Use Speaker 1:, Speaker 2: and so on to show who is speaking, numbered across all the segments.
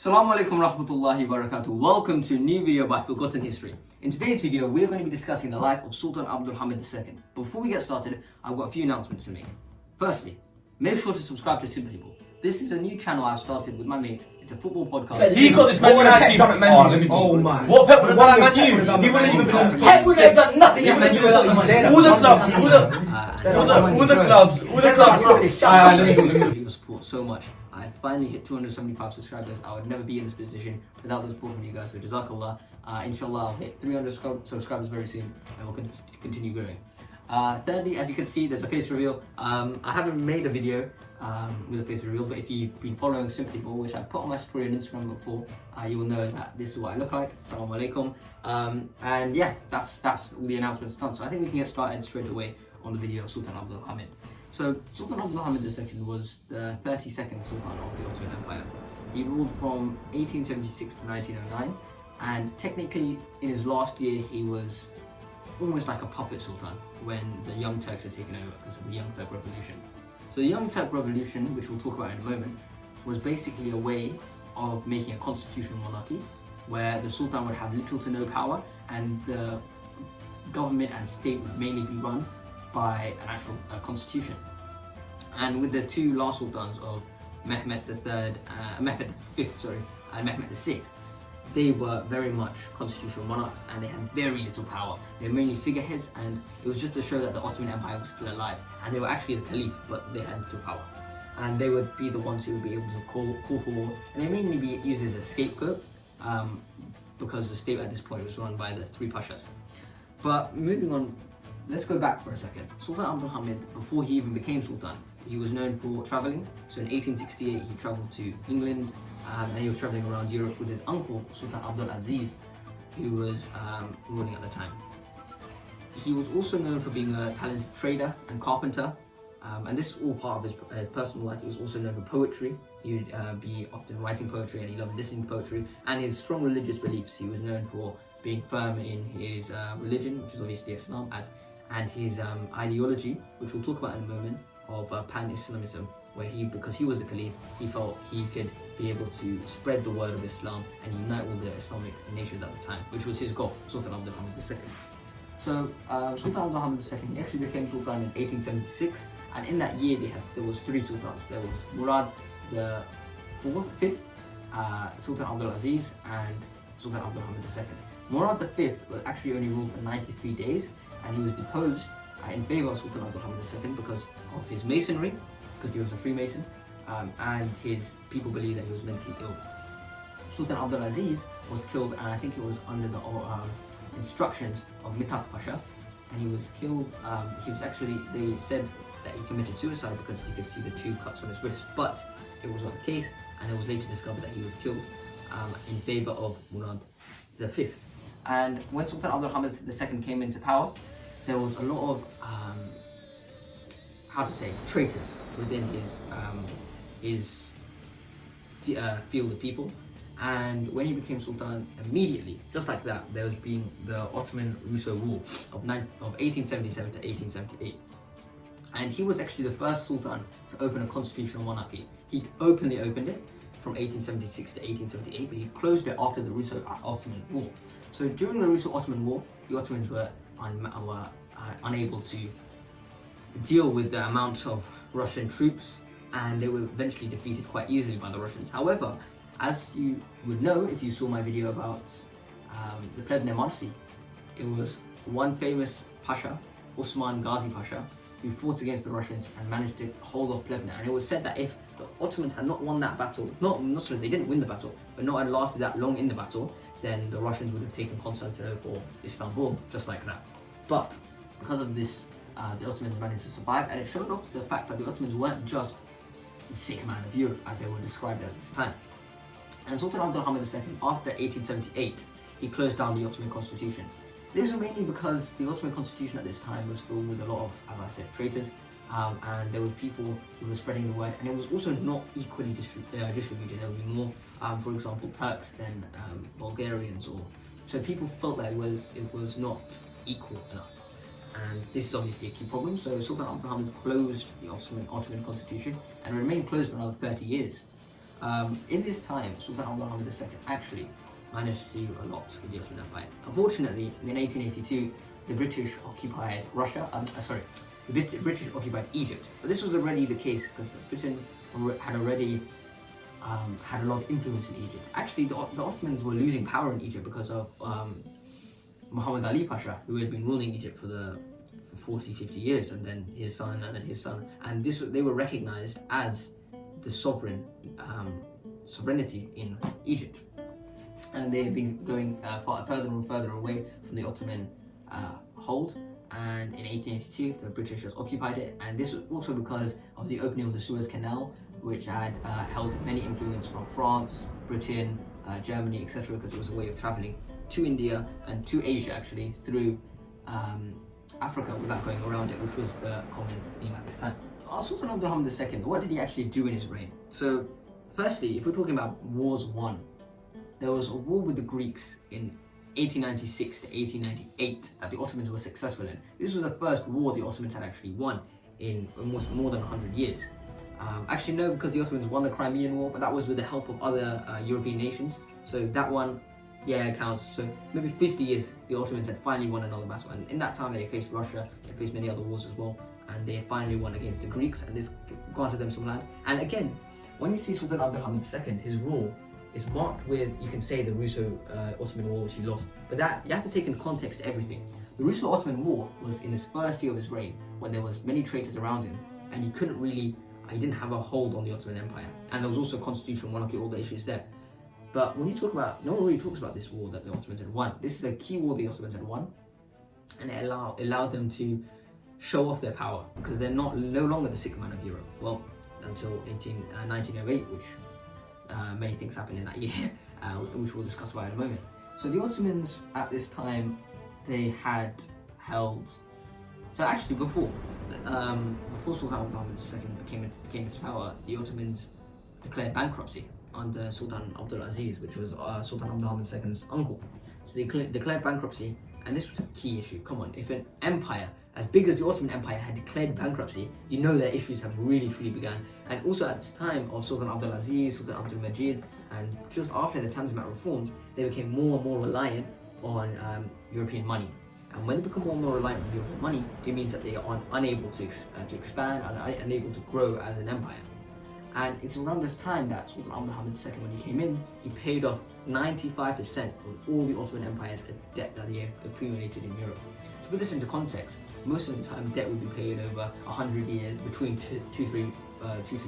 Speaker 1: Assalamu alaikum rahmatullahi barakatuh. Welcome to a new video by Forgotten History. In today's video, we're going to be discussing the life of Sultan Abdulhamid II. Before we get started, I've got a few announcements to make. Firstly, make sure to subscribe to Simple People. This is a new channel I've started with my mate. It's a football podcast.
Speaker 2: He got this Man United team.
Speaker 3: Oh my.
Speaker 2: What Pep would have done at Man U? He wouldn't even been.
Speaker 1: Pep would have done nothing at Man U without the money.
Speaker 2: All the clubs, all the clubs.
Speaker 1: Your support so much. I finally hit 275 subscribers. I would never be in this position without the support from you guys. So Jazakallah. Inshallah, I'll hit 300 subscribers very soon, and we'll continue growing. Thirdly, as you can see, there's a face reveal. I haven't made a video with a face reveal, but if you've been following Simply Ball, which I put on my story on Instagram before, you will know that this is what I look like. Assalamu alaikum. And yeah, that's all the announcements done. So I think we can get started straight away on the video of Sultan Abdulhamid. So Sultan Abdulhamid II was the 32nd Sultan of the Ottoman Empire. He ruled from 1876 to 1909, and technically in his last year he was almost like a puppet sultan when the Young Turks had taken over because of the Young Turk Revolution. So the Young Turk Revolution, which we'll talk about in a moment, was basically a way of making a constitutional monarchy where the sultan would have little to no power and the government and state would mainly be run by an actual constitution. And with the two last sultans of Mehmed V, and Mehmed VI, they were very much constitutional monarchs and they had very little power. They were mainly figureheads, and it was just to show that the Ottoman Empire was still alive. And they were actually the caliph, but they had little power. And they would be the ones who would be able to call for war. And they mainly be used as a scapegoat because the state at this point was run by the three pashas. But moving on, let's go back for a second. Sultan Abdulhamid, before he even became sultan, he was known for traveling. So in 1868, he traveled to England, and he was traveling around Europe with his uncle, Sultan Abdulaziz, who was ruling at the time. He was also known for being a talented trader and carpenter, and this is all part of his personal life. He was also known for poetry. He would be often writing poetry, and he loved listening to poetry, and his strong religious beliefs. He was known for being firm in his religion, which is obviously Islam, and his ideology, which we'll talk about in a moment, of pan-Islamism, where because he was the caliph, he felt he could be able to spread the word of Islam and unite all the Islamic nations at the time, which was his goal, Sultan Abdulhamid II. So Sultan Abdulhamid II, he actually became sultan in 1876, and in that year there was three sultans. There was Murad the fifth, Sultan Abdulaziz, and Sultan Abdulhamid II. Murad the fifth was actually only ruled for 93 days, and he was deposed in favor of Sultan Abdulhamid II because of his masonry, because he was a Freemason, and his people believed that he was mentally ill. Sultan Abdulaziz was killed, and I think it was under the instructions of Mithat Pasha, and he was killed. They said that he committed suicide because he could see the two cuts on his wrist, but it was not the case, and it was later discovered that he was killed in favor of Murad the fifth. And when Sultan Abdulhamid II came into power, there was a lot of traitors within his field of people. And when he became sultan, immediately, just like that, there was being the Ottoman-Russo War of 1877 to 1878. And he was actually the first sultan to open a constitutional monarchy. He openly opened it from 1876 to 1878, but he closed it after the Russo-Ottoman War. So during the Russo-Ottoman War, the Ottomans were unable to deal with the amount of Russian troops, and they were eventually defeated quite easily by the Russians. However, as you would know if you saw my video about the Plevne Marsi, it was one famous Pasha, Osman Ghazi Pasha, who fought against the Russians and managed to hold off Plevne. And it was said that if the Ottomans had not won that battle, they didn't win the battle, but not had lasted that long in the battle, then the Russians would have taken Constantinople or Istanbul, just like that. But because of this, the Ottomans managed to survive, and it showed off the fact that the Ottomans weren't just the sick man of Europe as they were described at this time. And Sultan Abdulhamid II, after 1878, he closed down the Ottoman constitution. This was mainly because the Ottoman constitution at this time was filled with a lot of, as I said, traitors, and there were people who were spreading the word, and it was also not equally distributed. There would be more, for example, Turks than Bulgarians, so people felt that it was not equal enough. And this is obviously a key problem. So Sultan Abdulhamid closed the Ottoman constitution and remained closed for another 30 years. In this time, Sultan Abdulhamid II actually managed to do a lot with the Ottoman Empire. Unfortunately, in 1882, the British occupied Russia. The British occupied Egypt. But this was already the case because Britain had already had a lot of influence in Egypt. Actually, the Ottomans were losing power in Egypt because of Muhammad Ali Pasha, who had been ruling Egypt for 40, 50 years, and then his son, and then his son, and they were recognized as the sovereignty in Egypt, and they had been going further and further away from the Ottoman hold. And in 1882, the British occupied it, and this was also because of the opening of the Suez Canal, which had held many influence from France, Britain, Germany, etc., because it was a way of traveling to India and to Asia, actually, through Africa without going around it, which was the common theme at this time. Sultan Abdulhamid II, what did he actually do in his reign? So, firstly, if we're talking about wars won, there was a war with the Greeks in 1896 to 1898 that the Ottomans were successful in. This was the first war the Ottomans had actually won in almost more than 100 years. Actually, no, because the Ottomans won the Crimean War, but that was with the help of other European nations. So that one, yeah, it counts. So maybe 50 years, the Ottomans had finally won another battle. And in that time, they faced Russia, they faced many other wars as well. And they finally won against the Greeks, and this granted them some land. And again, when you see Sultan Abdulhamid II, his rule is marked with, you can say, the Russo-Ottoman War, which he lost. But that, you have to take into context everything. The Russo-Ottoman War was in his first year of his reign, when there was many traitors around him, and he didn't have a hold on the Ottoman Empire. And there was also constitutional monarchy, all the issues there. But when you talk about, no one really talks about this war that the Ottomans had won. This is a key war the Ottomans had won, and it allowed them to show off their power, because they're no longer the sick man of Europe. Well, until 1908, which many things happened in that year, which we'll discuss about in a moment. So the Ottomans at this time, they had held. So actually, before Sultan Abdulhamid II came into power, the Ottomans declared bankruptcy under Sultan Abdulaziz, which was Sultan Abdulhamid II's uncle. So they declared bankruptcy, and this was a key issue. Come on, if an empire as big as the Ottoman Empire had declared bankruptcy, you know their issues have really truly begun. And also at this time of Sultan Abdulaziz, Sultan Abdulmajid, and just after the Tanzimat reforms, they became more and more reliant on European money. And when they become more and more reliant on European money, it means that they are unable to expand and unable to grow as an empire. And it's around this time that Sultan Abdulhamid II, when he came in, he paid off 95% of all the Ottoman Empire's debt that they had accumulated in Europe. To put this into context, most of the time debt would be paid over 100 years between two to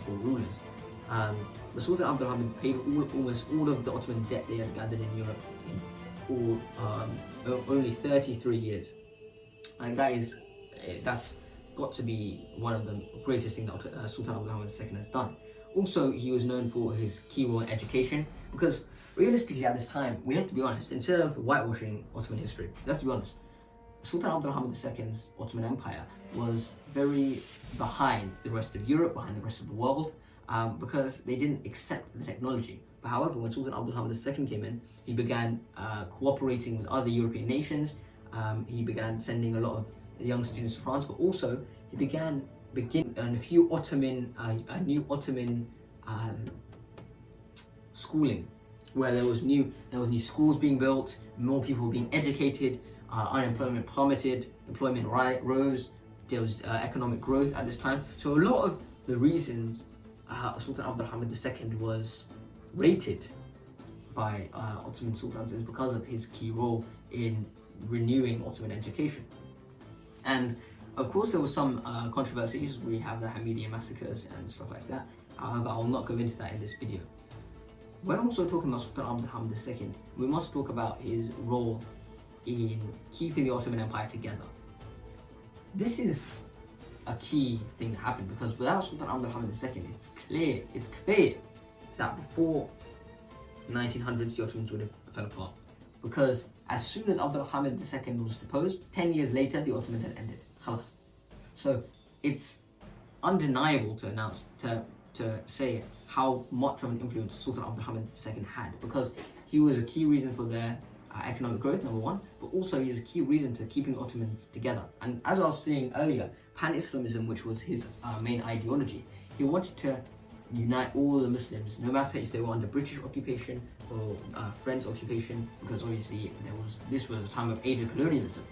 Speaker 1: four rulers. But Sultan Abdulhamid paid almost all of the Ottoman debt they had gathered in Europe in only 33 years. And that's got to be one of the greatest things that Sultan Abdulhamid II has done. Also, he was known for his key role in education, because realistically at this time, we have to be honest, instead of whitewashing Ottoman history, we have to be honest, Sultan Abdulhamid II's Ottoman Empire was very behind the rest of Europe, behind the rest of the world, because they didn't accept the technology. But however, when Sultan Abdulhamid II came in, he began cooperating with other European nations. He began sending a lot of young students to France, but also he began a new Ottoman schooling, where there was new schools being built, more people being educated, unemployment plummeted, employment rose, there was economic growth at this time. So a lot of the reasons Sultan Abdulhamid II was rated by Ottoman sultans is because of his key role in renewing Ottoman education. And of course there was some controversies. We have the Hamidian massacres and stuff like that. However, I will not go into that in this video. When also talking about Sultan Abdulhamid II, we must talk about his role in keeping the Ottoman Empire together. This is a key thing that happened, because without Sultan Abdulhamid II, it's clear that before 1900s the Ottomans would have fell apart. Because as soon as Abdulhamid II was deposed, 10 years later the Ottomans had ended. Khalas. So it's undeniable to announce, to say how much of an influence Sultan Abdulhamid II had, because he was a key reason for their economic growth, number one, but also he was a key reason to keeping Ottomans together. And as I was saying earlier, Pan-Islamism, which was his main ideology, he wanted to unite all the Muslims, no matter if they were under British occupation or French occupation, because obviously this was a time of age of colonialism.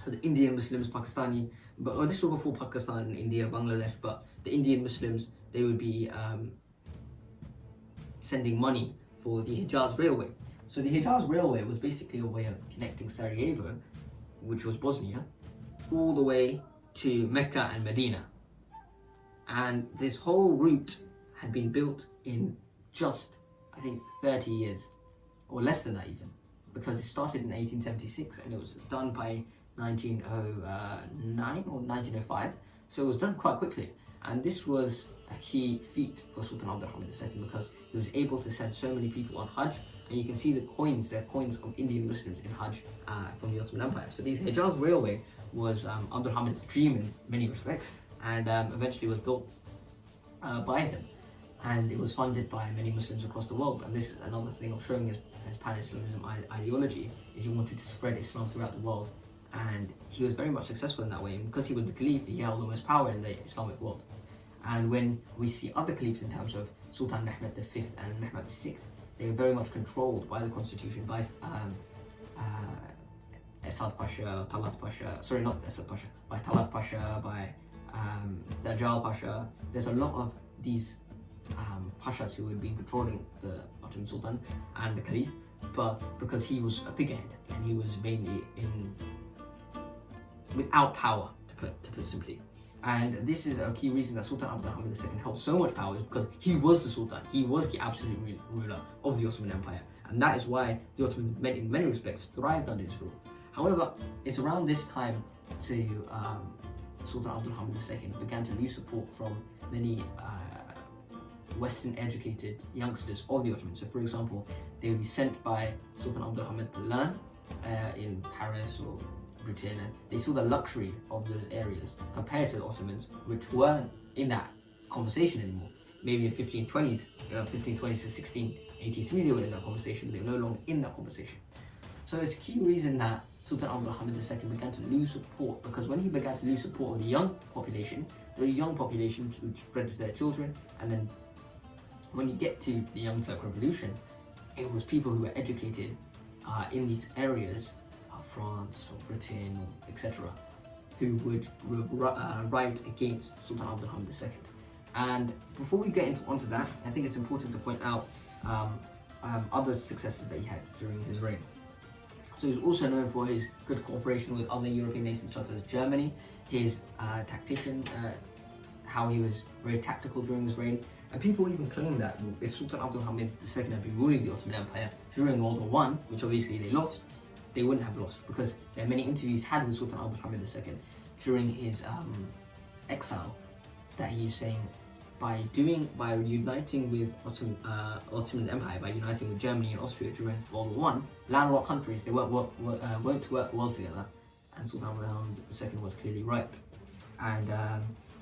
Speaker 1: So the Indian Muslims, Pakistani, but this was before Pakistan, India, Bangladesh, but the Indian Muslims, they would be sending money for the Hijaz Railway. So the Hijaz Railway was basically a way of connecting Sarajevo, which was Bosnia, all the way to Mecca and Medina. And this whole route had been built in just, I think, 30 years, or less than that even, because it started in 1876 and it was done by 1909 or 1905, so it was done quite quickly. And this was a key feat for Sultan Abdulhamid II because he was able to send so many people on Hajj, and you can see the coins, they're coins of Indian Muslims in Hajj from the Ottoman Empire. So this Hijaz Railway was Abdulhamid's dream in many respects, and eventually was built by him, and it was funded by many Muslims across the world. And this is another thing of showing his pan-Islamism ideology, is he wanted to spread Islam throughout the world, and he was very much successful in that way. And because he was the caliph, he held the most power in the Islamic world. And when we see other caliphs in terms of Sultan Mehmed V and Mehmed VI, they were very much controlled by the constitution, by Asad Pasha, Talat Pasha, sorry, not Asad Pasha, by Talat Pasha, by Dajjal Pasha. There's a lot of these Pashas who had been controlling the Ottoman Sultan and the Caliph, but because he was a figurehead and he was mainly without power, to put simply. And this is a key reason that Sultan Abdulhamid II held so much power, is because he was the Sultan, he was the absolute ruler of the Ottoman Empire, and that is why the Ottoman men in many respects thrived under his rule. However, it's around this time to Sultan Abdulhamid II began to lose support from many Western educated youngsters of the Ottomans. So for example, they would be sent by Sultan Abdulhamid to learn in Paris or Britain, and they saw the luxury of those areas compared to the Ottomans, which weren't in that conversation anymore. Maybe in 1520s to 1683 they were in that conversation, but they were no longer in that conversation. So it's a key reason that Sultan Abdulhamid II began to lose support, because when he began to lose support of the young population, the young population would spread to their children, and then when you get to the Young Turk Revolution, it was people who were educated in these areas, France or Britain, etc., who would write against Sultan Abdulhamid II. And before we get onto that, I think it's important to point out other successes that he had during his reign. So he's also known for his good cooperation with other European nations such as Germany, his tactician, how he was very tactical during his reign. And people even claim that if Sultan Abdulhamid II had been ruling the Ottoman Empire during World War I, which obviously they lost, they wouldn't have lost, because there are many interviews had with Sultan Abdulhamid II during his exile, that he was saying by uniting with Ottoman Empire, by uniting with Germany and Austria during World War I, landlocked won't work well together, and Sultan Abdulhamid II was clearly right. And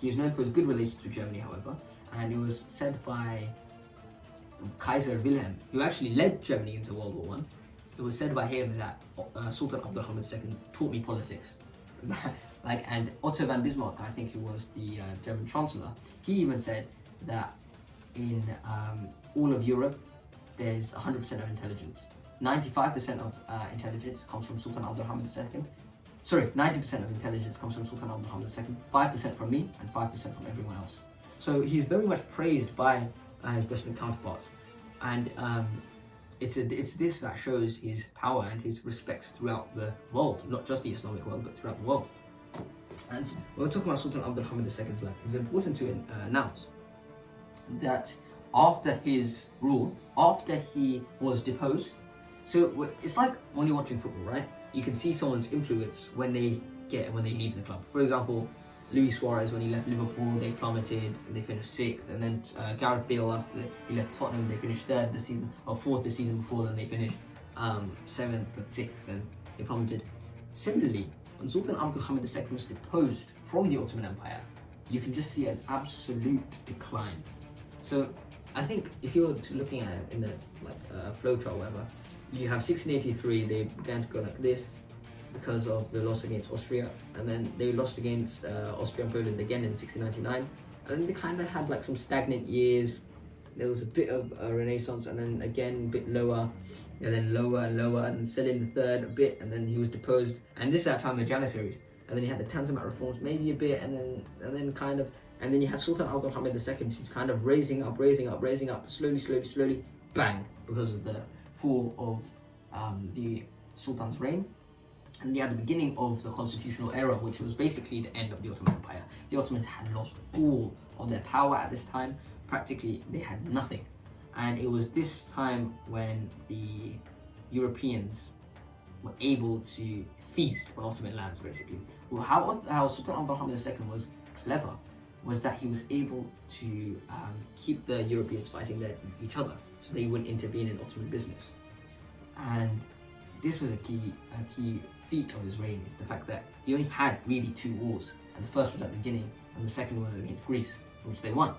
Speaker 1: he was known for his good relations with Germany, however, and it was said by Kaiser Wilhelm, who actually led Germany into World War I, it was said by him that Sultan Abdulhamid II taught me politics. And Otto von Bismarck, I think, who was the German Chancellor, he even said that in all of Europe, there's 100% of intelligence. 95% of intelligence comes from Sultan Abdulhamid II. Sorry, 90% of intelligence comes from Sultan Abdulhamid II, 5% from me, and 5% from everyone else. So he's very much praised by his Western counterparts. And it's this that shows his power and his respect throughout the world, not just the Islamic world, but throughout the world. And when we're talking about Sultan Abdulhamid II's life, it's important to announce that after his rule, after he was deposed, so it's like when you're watching football, right? You can see someone's influence when they leave the club. For example, Luis Suarez, when he left Liverpool, they plummeted and they finished 6th. And then Gareth Bale, after he left Tottenham, they finished 3rd the season, or 4th the season before. Then they finished 7th and 6th, and they plummeted. Similarly, when Sultan Abdulhamid II was deposed from the Ottoman Empire, you can just see an absolute decline. So I think if you're looking at it in the flow chart or whatever, you have 1683, they began to go like this because of the loss against Austria, and then they lost against Austria and Poland again in 1699, and then they kind of had like some stagnant years. There was a bit of a renaissance, and then again a bit lower, and then lower and lower, and Selim III a bit, and then he was deposed. And this is that time of the Janissaries. And then you had the Tanzimat reforms, maybe a bit, and then you had Sultan Abdulhamid II, who's kind of raising up, slowly, bang, because of the fall of the Sultan's reign. And you had the beginning of the constitutional era, which was basically the end of the Ottoman Empire. The Ottomans had lost all of their power at this time. Practically, they had nothing. And it was this time when the Europeans were able to feast on Ottoman lands, basically. Well, how Sultan Abdulhamid II was clever was that he was able to keep the Europeans fighting each other, so they wouldn't intervene in Ottoman business. And this was a key feat of his reign, is the fact that he only had really 2 wars, and the first was at the beginning, and the second was against Greece, which they won.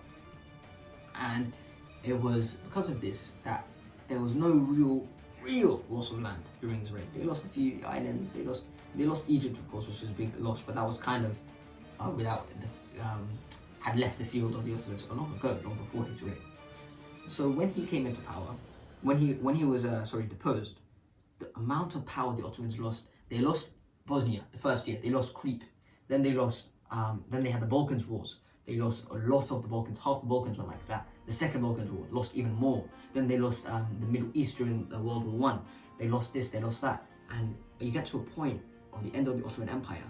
Speaker 1: And it was because of this that there was no real loss of land during his reign. They lost a few islands. They lost Egypt, of course, which was a big loss, but that was kind of had left the field of the Ottomans long before his reign. So when he came into power, when he was deposed, the amount of power the Ottomans lost. They lost Bosnia the first year. They lost Crete. Then they lost. Then they had the Balkans Wars. They lost a lot of the Balkans. Half the Balkans were like that. The Second Balkans War lost even more. Then they lost the Middle East during World War One. They lost this. They lost that. And you get to a point on the end of the Ottoman Empire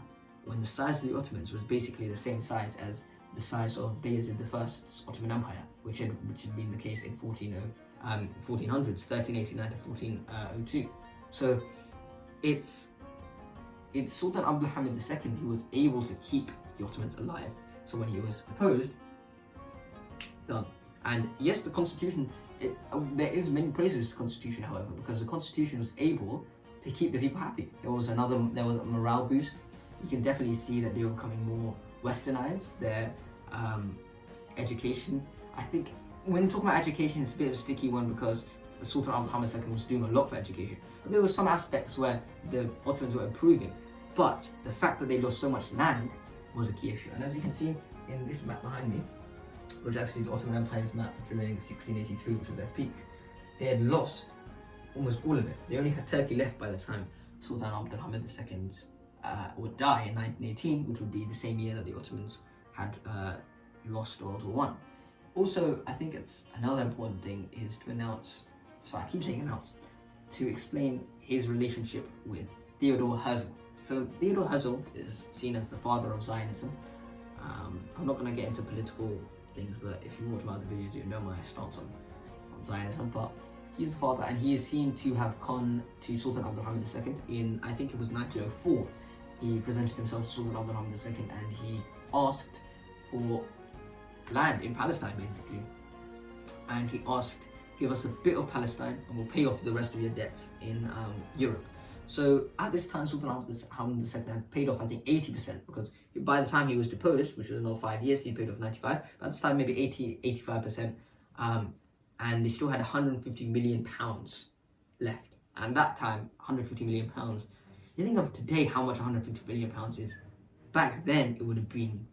Speaker 1: when the size of the Ottomans was basically the same size as the size of Bayezid I's Ottoman Empire, which had been the case in 1400s, 1389 to 1402. So it's Sultan Abdulhamid II who was able to keep the Ottomans alive. So when he was deposed, done. And yes, the constitution, there is many praises to the constitution, however, because the constitution was able to keep the people happy. There was a morale boost. You can definitely see that they were becoming more westernized. Their education, I think, when talking about education, it's a bit of a sticky one because Sultan Abdulhamid II was doing a lot for education. But there were some aspects where the Ottomans were improving. But the fact that they lost so much land was a key issue. And as you can see in this map behind me, which is actually the Ottoman Empire's map during 1683, which was their peak, they had lost almost all of it. They only had Turkey left by the time Sultan Abdulhamid II would die in 1918, which would be the same year that the Ottomans had lost World War One. Also, I think it's another important thing is to announce, sorry, I keep saying announce, to explain his relationship with Theodor Herzl. So Theodor Herzl is seen as the father of Zionism. I'm not going to get into political things, but if you watch my other videos, you know my stance on Zionism. But he's the father, and he is seen to have gone to Sultan Abdulhamid II in, I think it was 1904. He presented himself to Sultan Abdulhamid II, and he asked for land in Palestine, basically. And he asked, give us a bit of Palestine, and we'll pay off the rest of your debts in Europe. So at this time, Sultan Abdulhamid II had paid off, I think, 80%, because by the time he was deposed, which was another 5 years, he paid off 95%. But at this time, maybe 85%. And they still had 150 million pounds left. And that time, 150 million pounds. You think of today how much 150 million pounds is. Back then, it would have been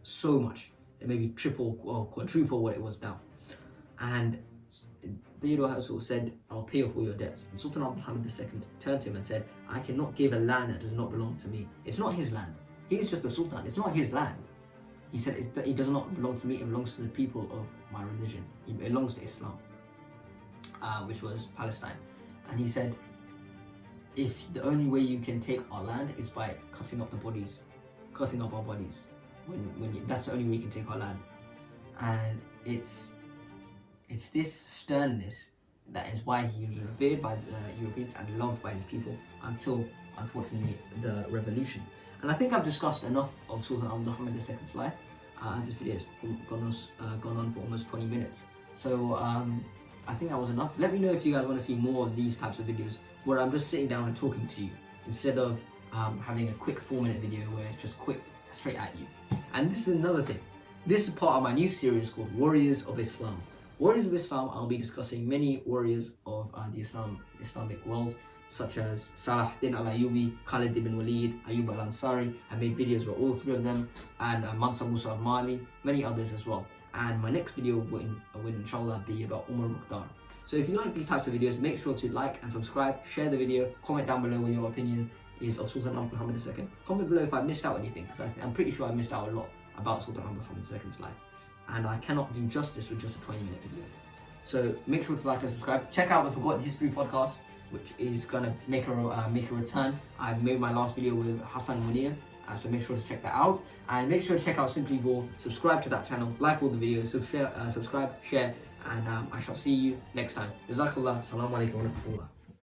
Speaker 1: so much. Maybe triple or quadruple what it was now. And Theodor Herzl said, I'll pay off all your debts. And Sultan Abdulhamid II turned to him and said, I cannot give a land that does not belong to me. It's not his land. He's just a sultan. It's not his land. He said, it does not belong to me. It belongs to the people of my religion. It belongs to Islam, which was Palestine. And he said, if the only way you can take our land is by cutting up our bodies, that's the only way you can take our land. And it's this sternness that is why he was revered by the Europeans and loved by his people until, unfortunately, the revolution. And I think I've discussed enough of Sultan Abdulhamid II's life. This video has gone on for almost 20 minutes. So I think that was enough. Let me know if you guys want to see more of these types of videos where I'm just sitting down and talking to you instead of having a quick 4-minute video where it's just quick, straight at you. And this is another thing. This is part of my new series called Warriors of Islam. Warriors of Islam, I'll be discussing many warriors of the Islamic world. such as Salahuddin al-Ayyubi, Khalid ibn Walid, Ayyub al-Ansari. I made videos about all three of them, and Mansa Musa of Mali, many others as well. And my next video will inshallah be about Umar Mukhtar. So if you like these types of videos, make sure to like and subscribe, share the video, comment down below what your opinion is of Sultan Abdulhamid II. Comment below if I missed out anything, because I'm pretty sure I missed out a lot about Sultan Abdulhamid II's life. And I cannot do justice with just a 20-minute video. So make sure to like and subscribe. Check out the Forgotten History podcast, which is gonna make a return. I've made my last video with Hassan Munir, so make sure to check that out. And make sure to check out Simply Raw. Subscribe to that channel, like all the videos, subscribe, share, and I shall see you next time. Jazakallah. Assalamu alaikum wa rahmatullah.